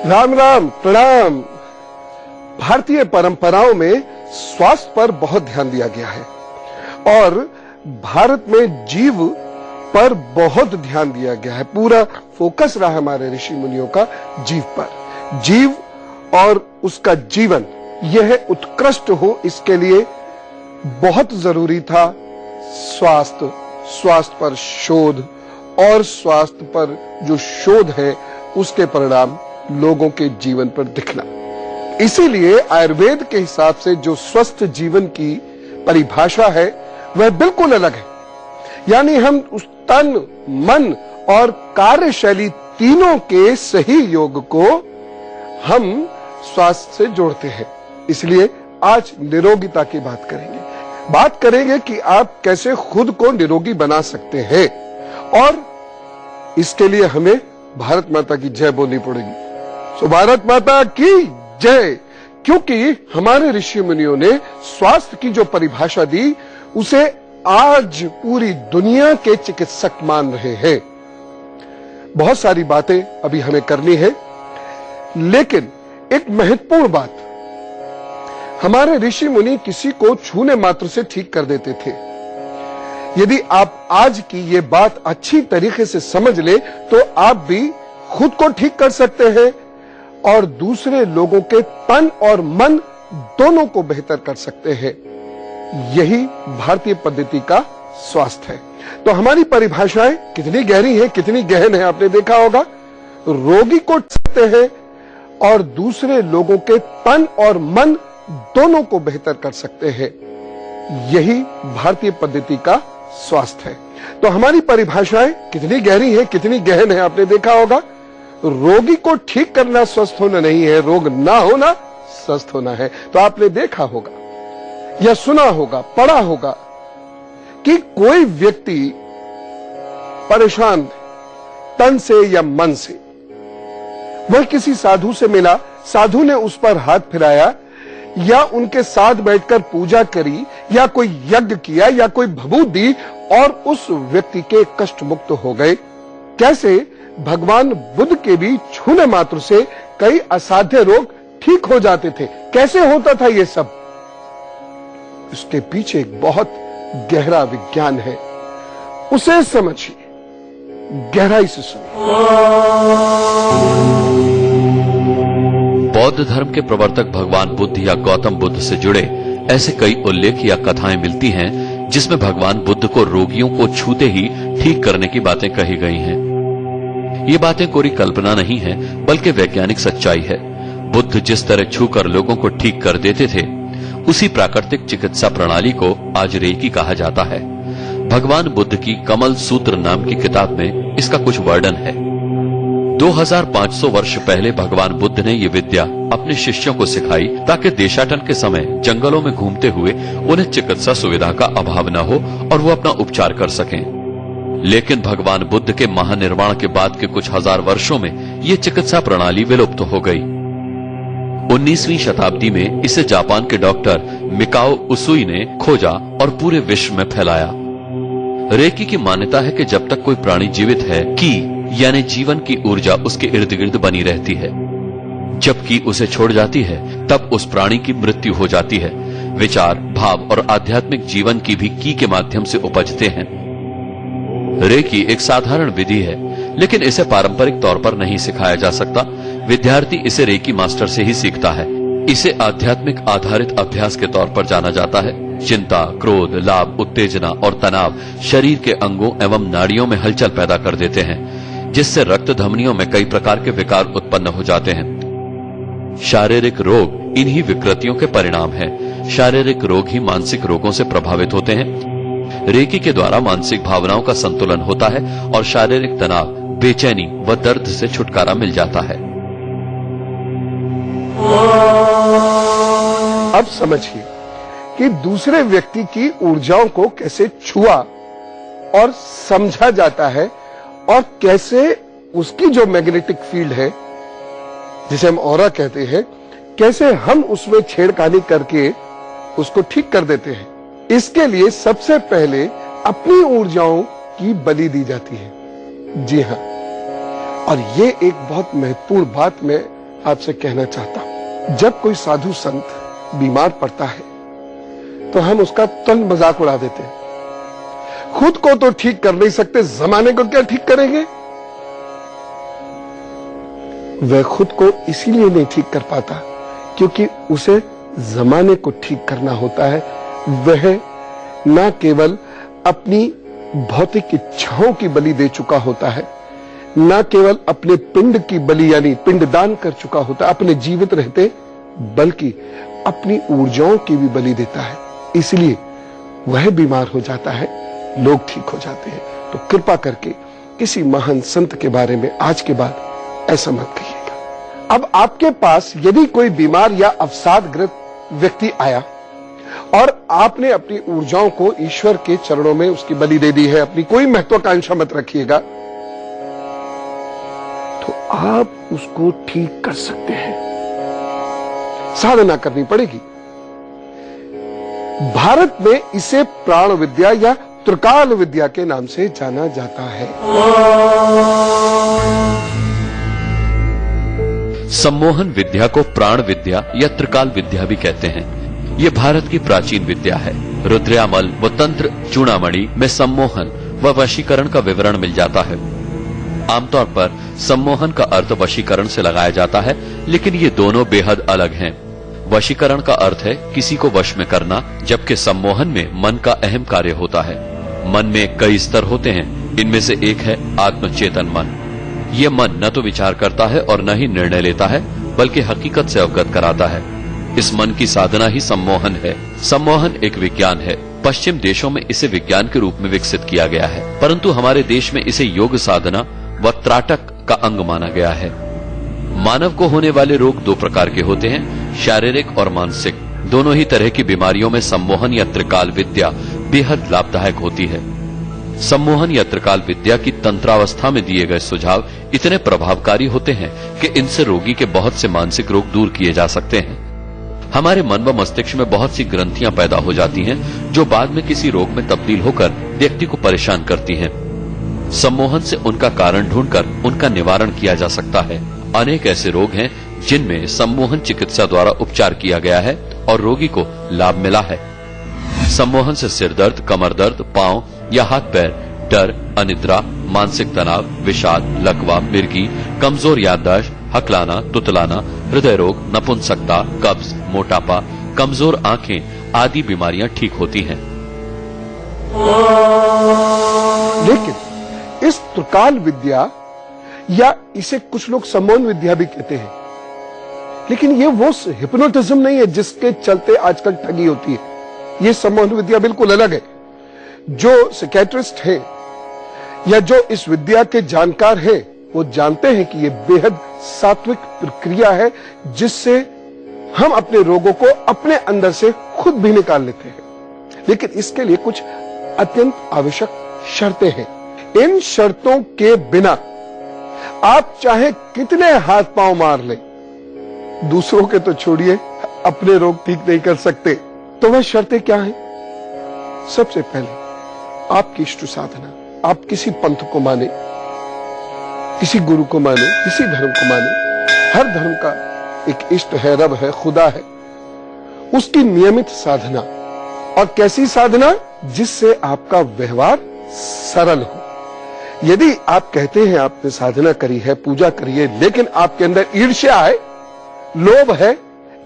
राम राम, प्रणाम। भारतीय परंपराओं में स्वास्थ्य पर बहुत ध्यान दिया गया है और भारत में जीव पर बहुत ध्यान दिया गया है। पूरा फोकस रहा हमारे ऋषि मुनियों का जीव पर। जीव और उसका जीवन यह उत्कृष्ट हो, इसके लिए बहुत जरूरी था स्वास्थ्य पर शोध, और स्वास्थ्य पर जो शोध है उसके परिणाम लोगों के जीवन पर दिखना। इसीलिए आयुर्वेद के हिसाब से जो स्वस्थ जीवन की परिभाषा है वह बिल्कुल अलग है। यानी हम उस तन, मन और कार्यशैली तीनों के सही योग को हम स्वास्थ्य से जोड़ते हैं। इसलिए आज निरोगिता की बात करेंगे कि आप कैसे खुद को निरोगी बना सकते हैं, और इसके लिए हमें भारत माता की जय बोलनी पड़ेगी। सो भारत माता की जय। क्योंकि हमारे ऋषि मुनियों ने स्वास्थ्य की जो परिभाषा दी उसे आज पूरी दुनिया के चिकित्सक मान रहे हैं। बहुत सारी बातें अभी हमें करनी है, लेकिन एक महत्वपूर्ण बात, हमारे ऋषि मुनि किसी को छूने मात्र से ठीक कर देते थे। यदि आप आज की ये बात अच्छी तरीके से समझ ले तो आप भी खुद को ठीक कर सकते हैं और दूसरे लोगों के तन और मन दोनों को बेहतर कर सकते हैं। यही भारतीय पद्धति का स्वास्थ्य है। तो हमारी परिभाषाएं कितनी गहरी हैं, कितनी गहन है, आपने देखा होगा। रोगी को ठीक सकते हैं और दूसरे लोगों के तन और मन दोनों को बेहतर कर सकते हैं। यही भारतीय पद्धति का स्वास्थ्य है। तो हमारी परिभाषाएं कितनी गहरी है, कितनी गहन है, आपने देखा होगा। रोगी को ठीक करना स्वस्थ होना नहीं है, रोग ना होना स्वस्थ होना है। तो आपने देखा होगा या सुना होगा, पढ़ा होगा कि कोई व्यक्ति परेशान तन से या मन से, वह किसी साधु से मिला, साधु ने उस पर हाथ फिराया या उनके साथ बैठकर पूजा करी या कोई यज्ञ किया या कोई भभूत दी और उस व्यक्ति के कष्ट मुक्त हो गए। कैसे भगवान बुद्ध के भी छूने मात्र से कई असाध्य रोग ठीक हो जाते थे। कैसे होता था ये सब? इसके पीछे एक बहुत गहरा विज्ञान है, उसे समझिए, गहराई से सुनिए। बौद्ध धर्म के प्रवर्तक भगवान बुद्ध या गौतम बुद्ध से जुड़े ऐसे कई उल्लेख या कथाएं मिलती हैं जिसमें भगवान बुद्ध को रोगियों को छूते ही ठीक करने की बातें कही गई हैं। ये बातें कोरी कल्पना नहीं है, बल्कि वैज्ञानिक सच्चाई है। बुद्ध जिस तरह छूकर लोगों को ठीक कर देते थे, उसी प्राकृतिक चिकित्सा प्रणाली को आज रेकी कहा जाता है। भगवान बुद्ध की कमल सूत्र नाम की किताब में इसका कुछ वर्णन है। 2500 वर्ष पहले भगवान बुद्ध ने ये विद्या अपने शिष्यों को सिखाई ताकि देशाटन के समय जंगलों में घूमते हुए उन्हें चिकित्सा सुविधा का अभाव न हो और वो अपना उपचार कर सकें। लेकिन भगवान बुद्ध के महानिर्वाण के बाद के कुछ हजार वर्षों में ये चिकित्सा प्रणाली विलुप्त हो गई। 19वीं शताब्दी में इसे जापान के डॉक्टर मिकाओ उसुई ने खोजा और पूरे विश्व में फैलाया। रेकी की मान्यता है कि जब तक कोई प्राणी जीवित है, की यानी जीवन की ऊर्जा उसके इर्द गिर्द बनी रहती है। जबकि उसे छोड़ जाती है तब उस प्राणी की मृत्यु हो जाती है। विचार, भाव और आध्यात्मिक जीवन की भी की के माध्यम से उपजते हैं। रेकी एक साधारण विधि है, लेकिन इसे पारंपरिक तौर पर नहीं सिखाया जा सकता। विद्यार्थी इसे रेकी मास्टर से ही सीखता है। इसे आध्यात्मिक आधारित अभ्यास के तौर पर जाना जाता है। चिंता, क्रोध, लाभ, उत्तेजना और तनाव शरीर के अंगों एवं नाड़ियों में हलचल पैदा कर देते हैं, जिससे रक्त धमनियों में कई प्रकार के विकार उत्पन्न हो जाते हैं। शारीरिक रोग इन्हीं विकृतियों के परिणाम हैं। शारीरिक रोग ही मानसिक रोगों से प्रभावित होते हैं। रेकी के द्वारा मानसिक भावनाओं का संतुलन होता है और शारीरिक तनाव, बेचैनी व दर्द से छुटकारा मिल जाता है। अब समझिए कि दूसरे व्यक्ति की ऊर्जाओं को कैसे छुआ और समझा जाता है और कैसे उसकी जो मैग्नेटिक फील्ड है, जिसे हम ऑरा कहते हैं, कैसे हम उसमें छेड़खानी करके उसको ठीक कर देते हैं। इसके लिए सबसे पहले अपनी ऊर्जाओं की बलि दी जाती है। जी हां, और ये एक बहुत महत्वपूर्ण बात मैं आपसे कहना चाहता हूं, जब कोई साधु संत बीमार पड़ता है तो हम उसका तन मजाक उड़ा देते हैं। खुद को तो ठीक कर नहीं सकते, जमाने को क्या ठीक करेंगे? वह खुद को इसीलिए नहीं ठीक कर पाता क्योंकि उसे जमाने को ठीक करना होता है। वह न केवल अपनी भौतिक इच्छाओं की बलि दे चुका होता है, न केवल अपने पिंड की बलि यानी पिंडदान कर चुका होता है अपने जीवित रहते, बल्कि अपनी ऊर्जाओं की भी बलि देता है। इसलिए वह बीमार हो जाता है, लोग ठीक हो जाते हैं। तो कृपा करके किसी महान संत के बारे में आज के बाद ऐसा मत कहिएगा। अब आपके पास यदि कोई बीमार या अवसादग्रस्त व्यक्ति आया और आपने अपनी ऊर्जाओं को ईश्वर के चरणों में उसकी बलि दे दी है, अपनी कोई महत्वाकांक्षा मत रखिएगा, तो आप उसको ठीक कर सकते हैं। साधना करनी पड़ेगी। भारत में इसे प्राण विद्या या त्रिकाल विद्या के नाम से जाना जाता है। सम्मोहन विद्या को प्राण विद्या या त्रिकाल विद्या भी कहते हैं। ये भारत की प्राचीन विद्या है। रुद्रयामल व तंत्र चूड़ामणि में सम्मोहन व वशीकरण का विवरण मिल जाता है। आमतौर पर सम्मोहन का अर्थ वशीकरण से लगाया जाता है, लेकिन ये दोनों बेहद अलग हैं। वशीकरण का अर्थ है किसी को वश में करना, जबकि सम्मोहन में मन का अहम कार्य होता है। मन में कई स्तर होते हैं, इनमें से एक है आत्मचेतन मन। ये मन न तो विचार करता है और न ही निर्णय लेता है, बल्कि हकीकत से अवगत कराता है। इस मन की साधना ही सम्मोहन है। सम्मोहन एक विज्ञान है। पश्चिम देशों में इसे विज्ञान के रूप में विकसित किया गया है, परंतु हमारे देश में इसे योग साधना व त्राटक का अंग माना गया है। मानव को होने वाले रोग दो प्रकार के होते हैं, शारीरिक और मानसिक। दोनों ही तरह की बीमारियों में सम्मोहन या त्रिकाल विद्या बेहद लाभदायक होती है। सम्मोहन या त्रिकाल विद्या की तंत्रावस्था में दिए गए सुझाव इतने प्रभावकारी होते हैं कि इनसे रोगी के बहुत से मानसिक रोग दूर किए जा सकते हैं। हमारे मन व मस्तिष्क में बहुत सी ग्रंथियां पैदा हो जाती हैं, जो बाद में किसी रोग में तब्दील होकर व्यक्ति को परेशान करती हैं। सम्मोहन से उनका कारण ढूंढकर उनका निवारण किया जा सकता है। अनेक ऐसे रोग हैं जिनमें सम्मोहन चिकित्सा द्वारा उपचार किया गया है और रोगी को लाभ मिला है। सम्मोहन से सिर दर्द, कमर दर्द, पांव या हाथ पैर, डर, अनिद्रा, मानसिक तनाव, विषाद, लकवा, मिर्गी, कमजोर याददाश्त, हकलाना, तुतलाना, हृदय रोग, नपुंसकता, कब्ज, मोटापा, कमजोर आंखें आदि बीमारियां ठीक होती हैं। लेकिन इस त्रिकाल विद्या या इसे कुछ लोग सम्मोहन विद्या भी कहते हैं, लेकिन ये वो हिप्नोटिज्म नहीं है जिसके चलते आजकल ठगी होती है। ये सम्मोहन विद्या बिल्कुल अलग है। जो साइकियाट्रिस्ट है या जो इस विद्या के जानकार है, वो जानते हैं कि ये बेहद सात्विक प्रक्रिया है, जिससे हम अपने रोगों को अपने अंदर से खुद भी निकाल लेते हैं। लेकिन इसके लिए कुछ अत्यंत आवश्यक शर्तें हैं। इन शर्तों के बिना आप चाहे कितने हाथ पांव मार लें, दूसरों के तो छोड़िए, अपने रोग ठीक नहीं कर सकते। तो वह शर्तें क्या हैं? सबसे पहले आपकी इष्ट साधना। आप किसी पंथ को माने, किसी गुरु को माने, किसी धर्म को माने, हर धर्म का एक इष्ट है, रब है, खुदा है। उसकी नियमित साधना। और कैसी साधना? जिससे आपका व्यवहार सरल हो। यदि आप कहते हैं आपने साधना करी है, पूजा करी है, लेकिन आपके अंदर ईर्ष्या है, लोभ है,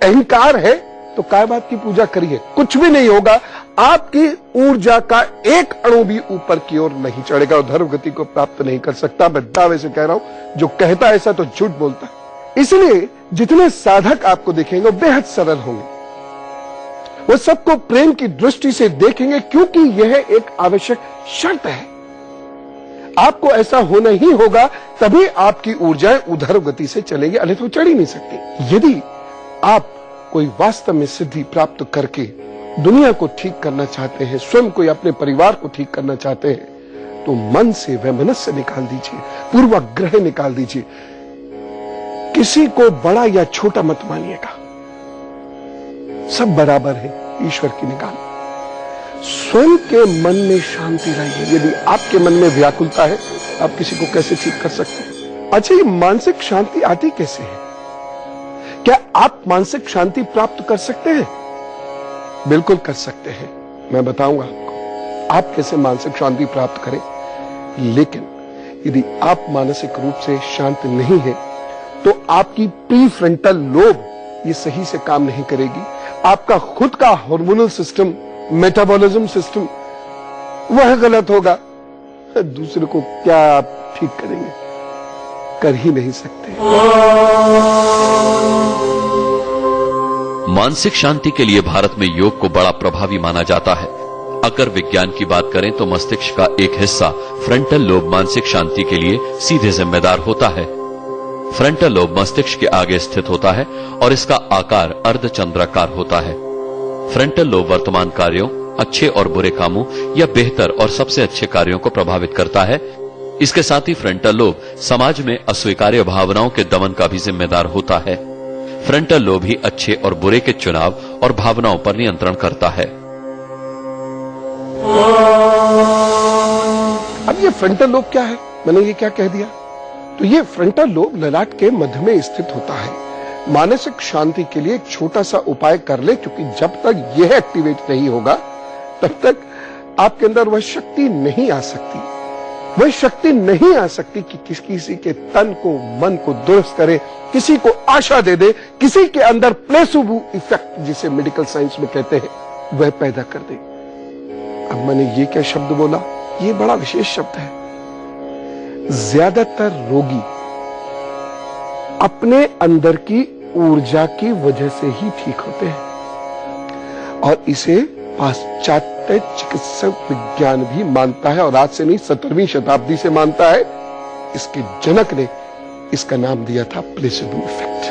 अहंकार है, तो काय बात की पूजा करिए, कुछ भी नहीं होगा। आपकी ऊर्जा का एक अणु भी ऊपर की ओर नहीं चढ़ेगा और धर्म गति को प्राप्त नहीं कर सकता। मैं दावे से कह रहा हूं, जो कहता है ऐसा तो झूठ बोलता है। इसलिए जितने साधक आपको देखेंगे वो बेहद सरल होंगे। वो सबको प्रेम की दृष्टि से देखेंगे, क्योंकि यह एक आवश्यक शर्त है। आपको ऐसा होना ही होगा, तभी आपकी ऊर्जाएं उधर गति से चलेंगी, अन्यथा तो चढ़ ही नहीं सकती। यदि आप कोई वास्तव में सिद्धि प्राप्त करके दुनिया को ठीक करना चाहते हैं, स्वयं को या अपने परिवार को ठीक करना चाहते हैं, तो मन से वैमनस्य निकाल दीजिए, पूर्वाग्रह निकाल दीजिए। किसी को बड़ा या छोटा मत मानिएगा, सब बराबर है ईश्वर की निगाह में। स्वयं के मन में शांति लाइए। यदि आपके मन में व्याकुलता है, आप किसी को कैसे ठीक कर सकते हैं? अच्छा, ये मानसिक शांति आती कैसे है? क्या आप मानसिक शांति प्राप्त कर सकते हैं? बिल्कुल कर सकते हैं। मैं बताऊंगा आपको आप कैसे मानसिक शांति प्राप्त करें। लेकिन यदि आप मानसिक रूप से शांत नहीं है तो आपकी प्रीफ्रंटल लोब ये सही से काम नहीं करेगी। आपका खुद का हार्मोनल सिस्टम, मेटाबॉलिज्म सिस्टम वह गलत होगा। दूसरे को क्या आप ठीक करेंगे? कर ही नहीं सकते। मानसिक शांति के लिए भारत में योग को बड़ा प्रभावी माना जाता है। अगर विज्ञान की बात करें तो मस्तिष्क का एक हिस्सा फ्रंटल लोब मानसिक शांति के लिए सीधे जिम्मेदार होता है। फ्रंटल लोब मस्तिष्क के आगे स्थित होता है और इसका आकार अर्धचंद्राकार होता है। फ्रंटल लोब वर्तमान कार्यों, अच्छे और बुरे कामों या बेहतर और सबसे अच्छे कार्यों को प्रभावित करता है। इसके साथ ही फ्रंटल लोब समाज में अस्वीकार्य भावनाओं के दमन का भी जिम्मेदार होता है। फ्रंटल लोब ही अच्छे और बुरे के चुनाव और भावनाओं पर नियंत्रण करता है। अब ये फ्रंटल लोब क्या है? मैंने ये क्या कह दिया? तो ये फ्रंटल लोब ललाट के मध्य में स्थित होता है। मानसिक शांति के लिए एक छोटा सा उपाय कर ले, क्योंकि जब तक यह एक्टिवेट नहीं होगा तब तक आपके अंदर वह शक्ति नहीं आ सकती। वह शक्ति नहीं आ सकती कि किसी के तन को, मन को दुरुस्त करे, किसी को आशा दे दे, किसी के अंदर प्लेसिबो इफेक्ट जिसे मेडिकल साइंस में कहते हैं वह पैदा कर दे। अब मैंने ये क्या शब्द बोला? ये बड़ा विशेष शब्द है। ज्यादातर रोगी अपने अंदर की ऊर्जा की वजह से ही ठीक होते हैं और इसे पाश्चात्य चिकित्सक विज्ञान भी मानता है और आज से नहीं 17वीं शताब्दी से मानता है। इसके जनक ने इसका नाम दिया था प्लेसिबो इफेक्ट।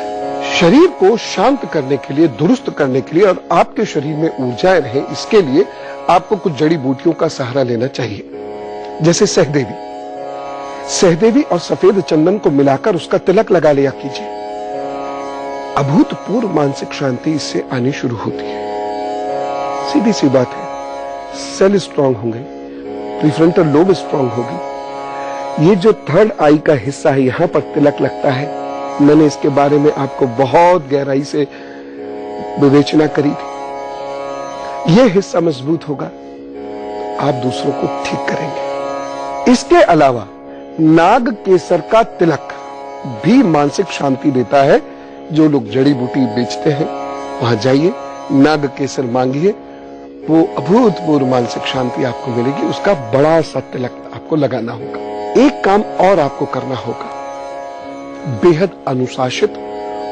शरीर को शांत करने के लिए, दुरुस्त करने के लिए और आपके शरीर में ऊर्जाएं रहें, इसके लिए आपको कुछ जड़ी बूटियों का सहारा लेना चाहिए। जैसे सहदेवी और सफेद चंदन को मिलाकर उसका तिलक लगा लिया कीजिए। अभूतपूर्व मानसिक शांति इससे आनी शुरू होती है। सीधी सी बात है, सेल स्ट्रांग होंगे, प्रीफ्रंटल लोब स्ट्रांग होगी। ये जो थर्ड आई का हिस्सा है, यहां पर तिलक लगता है। मैंने इसके बारे में आपको बहुत गहराई से विवेचना करी थी। यह हिस्सा मजबूत होगा, आप दूसरों को ठीक करेंगे। इसके अलावा नाग केसर का तिलक भी मानसिक शांति देता है। जो लोग जड़ी बूटी बेचते हैं वहां जाइए, नाग केसर मांगिए, वो अभूतपूर्व मानसिक शांति आपको मिलेगी। उसका बड़ा सा तिलक आपको लगाना होगा। एक काम और आपको करना होगा, बेहद अनुशासित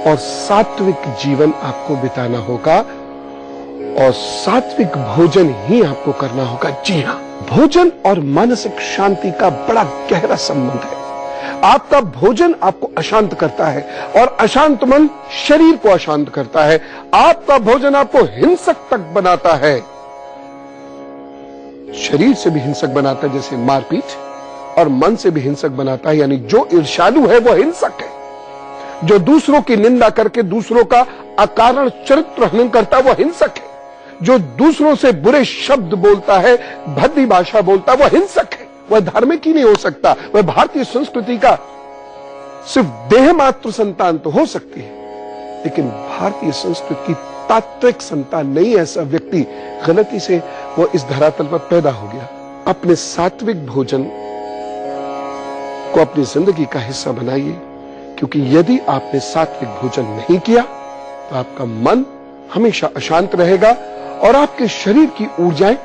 और सात्विक जीवन आपको बिताना होगा और सात्विक भोजन ही आपको करना होगा। जी हां, भोजन और मानसिक शांति का बड़ा गहरा संबंध है। आपका भोजन आपको अशांत करता है और अशांत मन शरीर को अशांत करता है। आपका भोजन आपको हिंसक तक बनाता है, शरीर से भी हिंसक बनाता है, जैसे मारपीट, और मन से भी हिंसक बनाता है। यानी जो ईर्ष्यालु है वो हिंसक है, जो दूसरों की निंदा करके दूसरों का अकारण चरित्र हनन करता है वो हिंसक है, जो दूसरों से बुरे शब्द बोलता है, भद्दी भाषा बोलता है, वह हिंसक है। वह धार्मिक ही नहीं हो सकता। वह भारतीय संस्कृति का सिर्फ देह मात्र संतान तो हो सकती है, लेकिन भारतीय संस्कृति की तात्विक संतान नहीं। ऐसा व्यक्ति गलती से वो इस धरातल पर पैदा हो गया। अपने सात्विक भोजन को अपनी जिंदगी का हिस्सा बनाइए, क्योंकि यदि आपने सात्विक भोजन नहीं किया तो आपका मन हमेशा अशांत रहेगा और आपके शरीर की ऊर्जाएं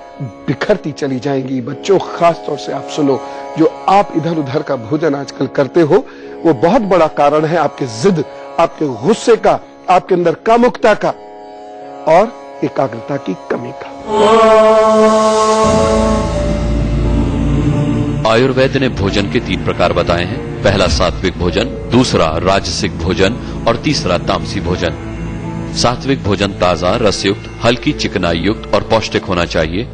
बिखरती चली जाएंगी। बच्चों, खास तौर से आप सुनो, जो आप इधर उधर का भोजन आजकल करते हो वो बहुत बड़ा कारण है आपके जिद, आपके गुस्से का, आपके अंदर कामुकता का और एकाग्रता की कमी का। आयुर्वेद ने भोजन के 3 प्रकार बताए हैं। पहला सात्विक भोजन, दूसरा राजसिक भोजन और तीसरा तामसी भोजन। सात्विक भोजन ताजा, रसयुक्त, हल्की चिकनाई युक्त और पौष्टिक होना चाहिए।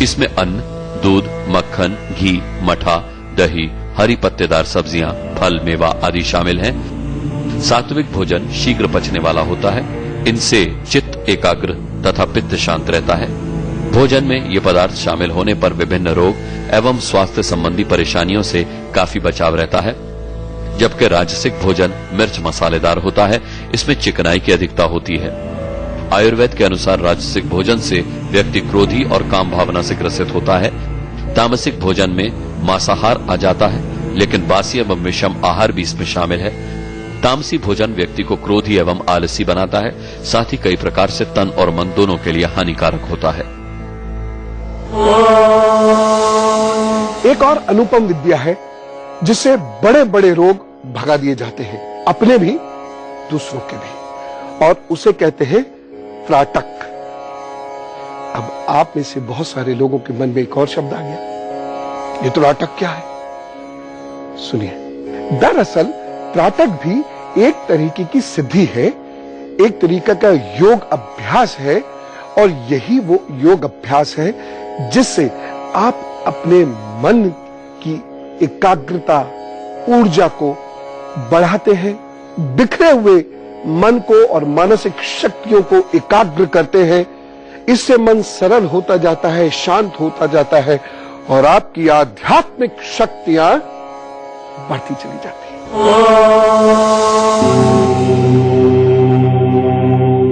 इसमें अन्न, दूध, मक्खन, घी, मठा, दही, हरी पत्तेदार सब्जियां, फल, मेवा आदि शामिल हैं। सात्विक भोजन शीघ्र पचने वाला होता है। इनसे चित्त एकाग्र तथा पित्त शांत रहता है। भोजन में ये पदार्थ शामिल होने पर विभिन्न रोग एवं स्वास्थ्य संबंधी परेशानियों से काफी बचाव रहता है। जबकि राजसिक भोजन मिर्च मसालेदार होता है। इसमें चिकनाई की अधिकता होती है। आयुर्वेद के अनुसार राजसिक भोजन से व्यक्ति क्रोधी और काम भावना से ग्रसित होता है। तामसिक भोजन में मांसाहार आ जाता है, लेकिन बासी एवं विषम आहार भी इसमें शामिल है। तामसी भोजन व्यक्ति को क्रोधी एवं आलसी बनाता है, साथ ही कई प्रकार से तन और मन दोनों के लिए हानिकारक होता है। एक और अनुपम विद्या है जिससे बड़े बड़े रोग भगा दिए जाते हैं, अपने भी दूसरों के भी, और उसे कहते हैं त्राटक। अब आप में से बहुत सारे लोगों के मन में एक और शब्द आ गया, ये त्राटक क्या है? सुनिए, दरअसल त्राटक भी एक तरीके की सिद्धि है, एक तरीका का योग अभ्यास है, और यही वो योग अभ्यास है जिससे आप अपने मन की एकाग्रता, ऊर्जा को बढ़ाते हैं, बिखरे हुए मन को और मानसिक शक्तियों को एकाग्र करते हैं। इससे मन सरल होता जाता है, शांत होता जाता है, और आपकी आध्यात्मिक शक्तियां बढ़ती चली जाती हैं।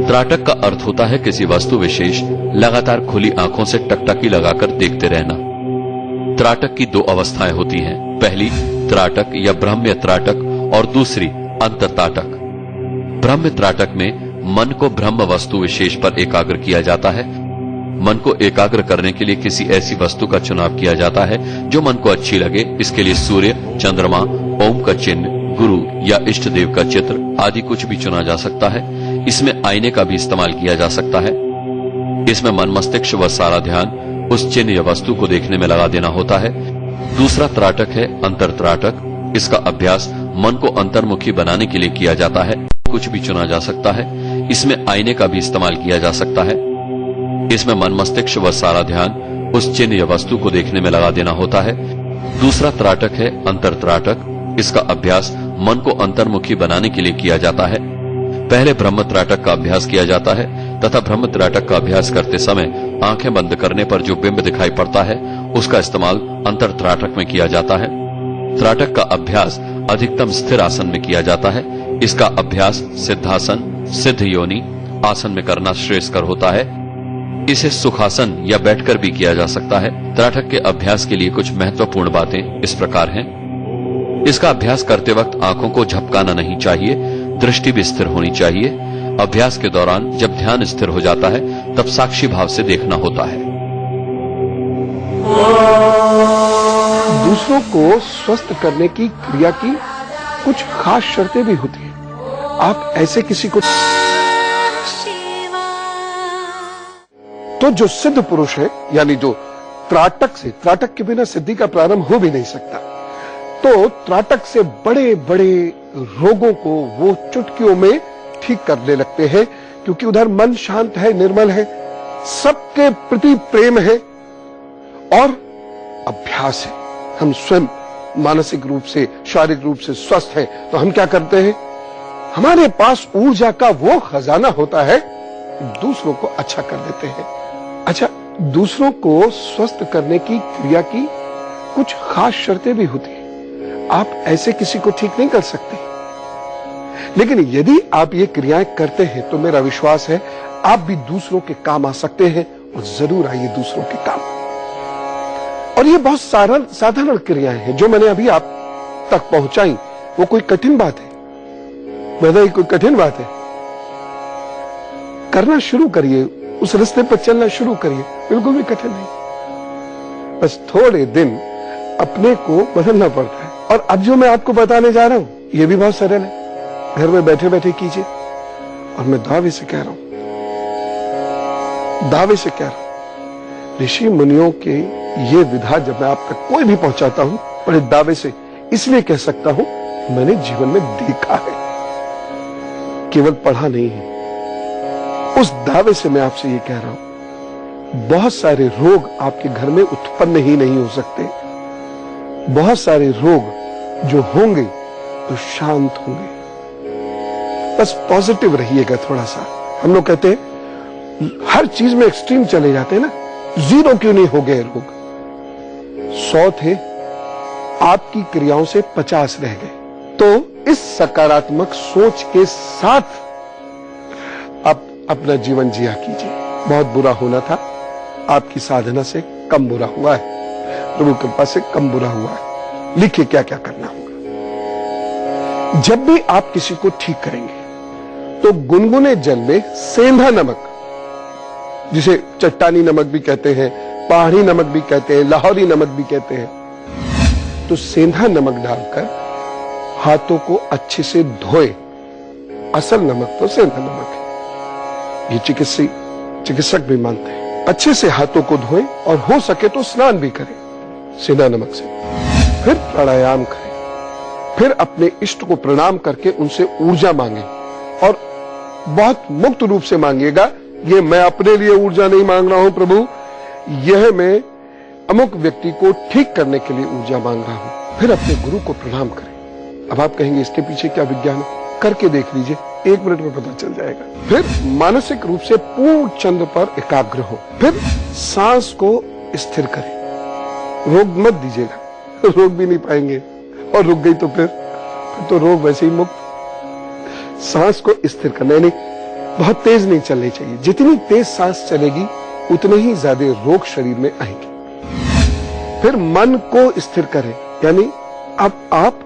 त्राटक का अर्थ होता है किसी वस्तु विशेष लगातार खुली आंखों से टकटकी लगाकर देखते रहना। त्राटक की दो अवस्थाएं होती हैं, पहली त्राटक या ब्रह्म्य त्राटक और दूसरी अंतर्ताटक। ब्रह्म्य त्राटक में मन को ब्रह्म वस्तु विशेष पर एकाग्र किया जाता है। मन को एकाग्र करने के लिए किसी ऐसी वस्तु का चुनाव किया जाता है जो मन को अच्छी लगे। इसके लिए सूर्य, चंद्रमा, ओम का चिन्ह, गुरु या इष्ट देव का चित्र आदि कुछ भी चुना जा सकता है। इसमें आईने का भी इस्तेमाल किया जा सकता है। इसमें मन, मस्तिष्क व सारा ध्यान उस चिन्ह या वस्तु को देखने में लगा देना होता है। दूसरा त्राटक है अंतर त्राटक। इसका अभ्यास मन को अंतर्मुखी बनाने के लिए किया जाता है। कुछ भी चुना जा सकता है। इसमें आईने का भी इस्तेमाल किया जा सकता है। इसमें मन, मस्तिष्क व सारा ध्यान उस चिन्ह या वस्तु को देखने में लगा देना होता है। दूसरा त्राटक है अंतर त्राटक। इसका अभ्यास मन को अंतर्मुखी बनाने के लिए किया जाता है। पहले ब्रह्म त्राटक का अभ्यास किया जाता है तथा ब्रह्म त्राटक का अभ्यास करते समय आंखें बंद करने पर जो बिंब दिखाई पड़ता है उसका इस्तेमाल अंतर त्राटक में किया जाता है। त्राटक का अभ्यास अधिकतम स्थिर आसन में किया जाता है। इसका अभ्यास सिद्धासन, सिद्ध योनि आसन में करना श्रेयस्कर होता है। इसे सुखासन या बैठकर भी किया जा सकता है। त्राटक के अभ्यास के लिए कुछ महत्वपूर्ण बातें इस प्रकार हैं। इसका अभ्यास करते वक्त आंखों को झपकाना नहीं चाहिए, दृष्टि भी स्थिर होनी चाहिए। अभ्यास के दौरान जब ध्यान स्थिर हो जाता है तब साक्षी भाव से देखना होता है। दूसरों को स्वस्थ करने की क्रिया की कुछ खास शर्तें भी होती हैं। आप ऐसे किसी को तो जो सिद्ध पुरुष है, यानी जो त्राटक के बिना सिद्धि का प्रारंभ हो भी नहीं सकता, तो त्राटक से बड़े बड़े रोगों को वो चुटकियों में ठीक करने लगते हैं, क्योंकि उधर मन शांत है, निर्मल है, सबके प्रति प्रेम है और अभ्यास है। हम स्वयं मानसिक रूप से, शारीरिक रूप से स्वस्थ हैं, तो हम क्या करते हैं? हमारे पास ऊर्जा का वो खजाना होता है, दूसरों को अच्छा कर देते हैं। अच्छा, दूसरों को स्वस्थ करने की क्रिया की कुछ खास शर्तें भी होती हैं। आप ऐसे किसी को ठीक नहीं कर सकते, लेकिन यदि आप ये क्रियाएं करते हैं तो मेरा विश्वास है आप भी दूसरों के काम आ सकते हैं, और जरूर आइए दूसरों के काम। और ये बहुत साधारण क्रियाएं हैं जो मैंने अभी आप तक पहुंचाई। वो कोई कठिन बात है? वैसे कोई कठिन बात है? करना शुरू करिए, उस रास्ते पर चलना शुरू करिए, बिल्कुल भी कठिन नहीं। बस थोड़े दिन अपने को बदलना पड़ता है। और अब जो मैं आपको बताने जा रहा हूं ये भी बहुत सरल है, घर में बैठे बैठे कीजिए। और मैं दावे से कह रहा हूं, ऋषि मुनियों के ये विधा जब मैं आप तक कोई भी पहुंचाता हूं, बड़े दावे से इसलिए कह सकता हूं, मैंने जीवन में देखा है, केवल पढ़ा नहीं है। उस दावे से मैं आपसे ये कह रहा हूं, बहुत सारे रोग आपके घर में उत्पन्न ही नहीं हो सकते। बहुत सारे रोग जो होंगे तो शांत होंगे। बस पॉजिटिव रहिएगा थोड़ा सा। हम लोग कहते हैं हर चीज में एक्सट्रीम चले जाते हैं ना, 0 क्यों नहीं हो गए रोग? 100 थे, आपकी क्रियाओं से 50 रह गए। तो इस सकारात्मक सोच के साथ अपना जीवन जिया कीजिए। बहुत बुरा होना था, आपकी साधना से कम बुरा हुआ है, प्रभु कृपा से कम बुरा हुआ है। लिखिए क्या क्या करना होगा। जब भी आप किसी को ठीक करेंगे तो गुनगुने जल में सेंधा नमक, जिसे चट्टानी नमक भी कहते हैं, पहाड़ी नमक भी कहते हैं, लाहौरी नमक भी कहते हैं, तो सेंधा नमक डालकर हाथों को अच्छे से धोए। असल नमक तो सेंधा नमक है, ये चिकित्सक भी मानते हैं। अच्छे से हाथों को धोए और हो सके तो स्नान भी करें सेंधा नमक से। फिर प्राणायाम करें, फिर अपने इष्ट को प्रणाम करके उनसे ऊर्जा मांगे और बहुत मुक्त रूप से मांगिएगा। ये मैं अपने लिए ऊर्जा नहीं मांग रहा हूं प्रभु, यह मैं अमुक व्यक्ति को ठीक करने के लिए ऊर्जा मांग रहा हूं। फिर अपने गुरु को प्रणाम करें। अब आप कहेंगे इसके पीछे क्या विज्ञान है? करके देख लीजिए, 1 मिनट में पता चल जाएगा। फिर मानसिक रूप से पूर्ण चंद्र पर एकाग्र हो। फिर सांस को स्थिर करें, रोक मत दीजिएगा, रोक भी नहीं पाएंगे, और रुक गई तो फिर तो रोग वैसे ही मुक्त। सांस को स्थिर करना, यानी बहुत तेज नहीं चलनी चाहिए। जितनी तेज सांस चलेगी उतने ही ज्यादा रोग शरीर में आएंगे। फिर मन को स्थिर करें, यानी अब आप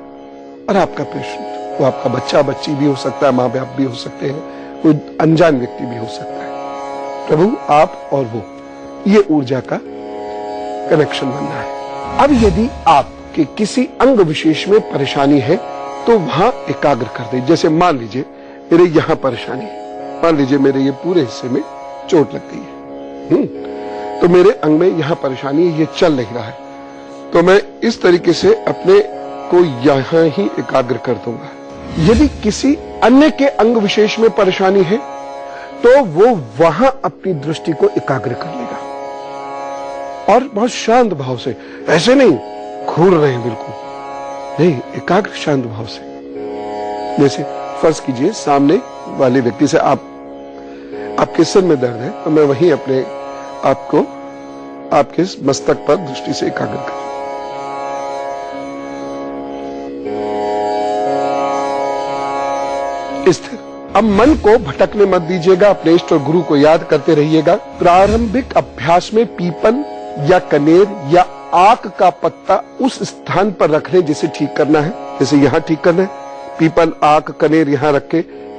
और आपका पेशेंट, वो आपका बच्चा बच्ची भी हो सकता है, माँ बाप भी हो सकते हैं, कोई अनजान व्यक्ति भी हो सकता है। प्रभु आप और वो, ये ऊर्जा का कनेक्शन बनना है। अब यदि आपके किसी अंग विशेष में परेशानी है तो वहां एकाग्र कर दे। जैसे मान लीजिए मेरे यहां परेशानी है, मान लीजिए मेरे ये पूरे हिस्से में चोट लग गई है, तो मेरे अंग में यहां परेशानी है, ये चल नहीं रहा है, तो मैं इस तरीके से अपने को यहां ही एकाग्र कर दूंगा। यदि किसी अन्य के अंग विशेष में परेशानी है तो वो वहां अपनी दृष्टि को एकाग्र कर लेगा और बहुत शांत भाव से, ऐसे नहीं घूर रहे हैं बिल्कुल नहीं, एकाग्र शांत भाव से। जैसे फर्ज कीजिए सामने वाले व्यक्ति से आपके सिर में दर्द है, तो मैं वहीं अपने आपको आपके मस्तक पर दृष्टि से एकाग्र कर, स्थिर। अब मन को भटकने मत दीजिएगा, अपने इष्ट और गुरु को याद करते रहिएगा। प्रारंभिक अभ्यास में पीपल या कनेर या आक का पत्ता उस स्थान पर रख ले जिसे ठीक करना है। जैसे यहां ठीक करना है, पीपल आक कनेर यहां रख के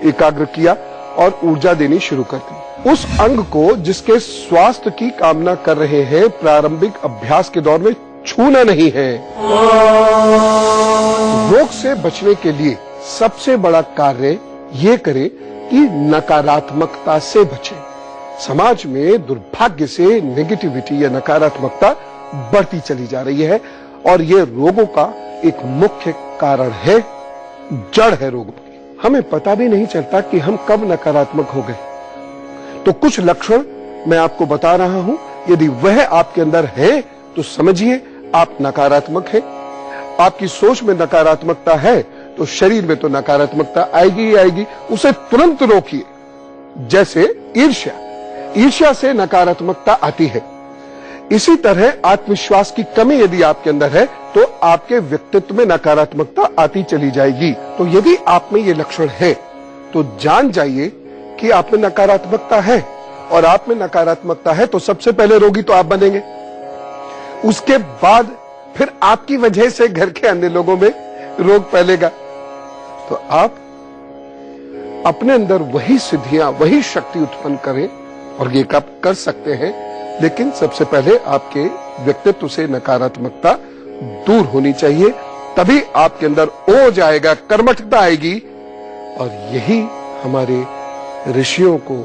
एकाग्र किया और ऊर्जा देनी शुरू कर दी। उस अंग को जिसके स्वास्थ्य की कामना कर रहे हैं, प्रारंभिक अभ्यास के दौर में छूना नहीं है। रोग से बचने के लिए सबसे बड़ा कार्य ये करें कि नकारात्मकता से बचें। समाज में दुर्भाग्य से नेगेटिविटी या नकारात्मकता बढ़ती चली जा रही है और ये रोगों का एक मुख्य कारण है, जड़ है रोगों की। हमें पता भी नहीं चलता कि हम कब नकारात्मक हो गए। तो कुछ लक्षण मैं आपको बता रहा हूं, यदि वह आपके अंदर है तो समझिए आप नकारात्मक हैं। आपकी सोच में नकारात्मकता है तो शरीर में तो नकारात्मकता आएगी ही आएगी, उसे तुरंत रोकिए। जैसे ईर्ष्या, ईर्ष्या से नकारात्मकता आती है। इसी तरह आत्मविश्वास की कमी यदि आपके अंदर है तो आपके व्यक्तित्व में नकारात्मकता आती चली जाएगी। तो यदि आप में ये लक्षण है तो जान जाइए कि आप में नकारात्मकता है, और आप में नकारात्मकता है तो सबसे पहले रोगी तो आप बनेंगे। उसके बाद फिर आपकी वजह से घर के अन्य लोगों में रोग फैलेगा। तो आप अपने अंदर वही सिद्धियां, वही शक्ति उत्पन्न करें, और ये कब कर सकते हैं, लेकिन सबसे पहले आपके व्यक्तित्व से नकारात्मकता दूर होनी चाहिए। तभी आपके अंदर ओज आएगा, कर्मठता आएगी, और यही हमारे ऋषियों को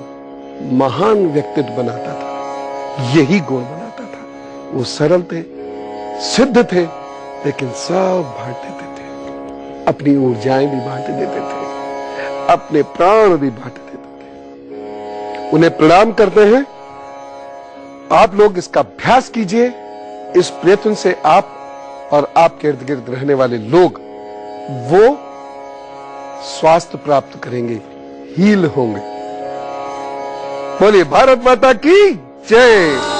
महान व्यक्तित्व बनाता था, यही गुण बनाता था। वो सरल थे, सिद्ध थे, लेकिन सब बांट देते थे, अपनी ऊर्जाएं भी बांट देते थे, अपने प्राण भी बांट देते थे। उन्हें प्रणाम करते हैं। आप लोग इसका अभ्यास कीजिए। इस प्रयत्न से आप और आपके इर्द गिर्द रहने वाले लोग वो स्वास्थ्य प्राप्त करेंगे, हील होंगे। बोलिए भारत माता की जय।